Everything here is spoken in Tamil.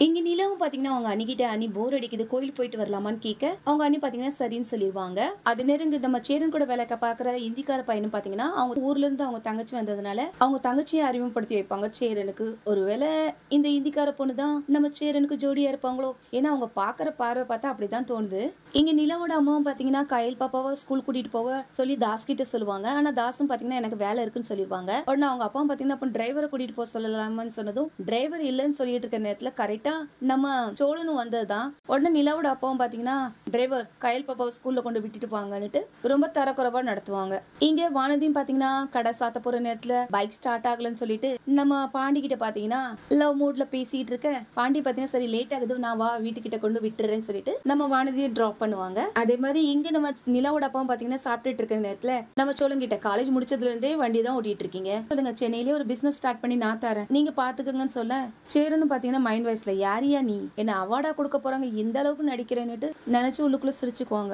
இங்க நிலாவும் பாத்தீங்கன்னா அவங்க அண்ணிக்கிட்ட அண்ணி போர் அடிக்குது கோயில் போயிட்டு வரலாமான்னு கேட்க அவங்க அண்ணி பாத்தீங்கன்னா சரின்னு சொல்லிடுவாங்க. அது நேரம் இங்க நம்ம சேரன் கூட வேலை பாக்குற இந்திக்கார பையனும் பாத்தீங்கன்னா அவங்க ஊர்ல இருந்து அவங்க தங்கச்சி வந்ததுனால அவங்க தங்கச்சியை அறிமுகப்படுத்தி வைப்பாங்க சேரனுக்கு. ஒருவேளை இந்த இந்திக்கார பொண்ணு தான் நம்ம சேரனுக்கு ஜோடியா இருப்பாங்களோ, ஏன்னா அவங்க பாக்குற பார்வை பார்த்தா அப்படிதான் தோணுது. இங்க நிலாவோட அம்மாவும் பாத்தீங்கன்னா கயல் பாப்பாவை ஸ்கூல் கூட்டிட்டு போக சொல்லி தாஸ் கிட்ட சொல்லுவாங்க. ஆனா தாஸும் பாத்தீங்கன்னா எனக்கு வேலை இருக்குன்னு சொல்லிருவாங்க. உடனே அவங்க அப்பாவும் பாத்தீங்கன்னா அப்ப டிரைவரை கூட்டிட்டு போக சொல்லலாமான்னு சொன்னதும் டிரைவர் இல்லன்னு சொல்லிட்டு இருக்க நேரத்துல கரெக்டா நம்ம சோழனும் வந்ததுதான். உடனே நிலாவோட அப்பாவும் பாத்தீங்கன்னா டிரைவர் கயல் பாப்பாவை ஸ்கூல்ல கொண்டு விட்டுட்டு வாங்கன்னுட்டு ரொம்ப தரக்குறைவா நடத்துவாங்க. இங்க வானதியும் பாத்தீங்கன்னா கடை சாத்த போற நேரத்துல பைக் ஸ்டார்ட் ஆகலன்னு சொல்லிட்டு நம்ம பாண்டி கிட்ட பாத்தீங்கன்னா லவ் மூட்ல பேசிட்டு இருக்க பாண்டி பாத்தீங்கன்னா சரி லேட் ஆகுது நான் வா வீட்டுக்கிட்ட கொண்டு விட்டுறேன்னு சொல்லிட்டு நம்ம வானதியை டிராப் பண்ணுவாங்க. அதே மாதிரி இங்க நம்ம நிலாவோட அப்பாவும் பாத்தீங்கன்னா சாப்பிட்டுட்டு இருக்க நேரத்துல நம்ம சோழன் கிட்ட காலேஜ் முடிச்சதுல இருந்தே வண்டி தான் ஓட்டிட்டு இருக்கீங்க, சொல்லுங்க சென்னையிலேயே ஒரு பிசினஸ் ஸ்டார்ட் பண்ணி நான் தரேன் நீங்க பாத்துக்கங்கன்னு சொல்ல சேரனும் பாத்தீங்கன்னா மைண்ட் வாய்ஸ்ல யாரியா நீ என்ன அவார்டா கொடுக்க போறாங்க இந்த அளவுக்கு நடிக்கிறேன்னுட்டு நினைச்சு உள்ளுக்குள்ள சிரிச்சுக்குவாங்க.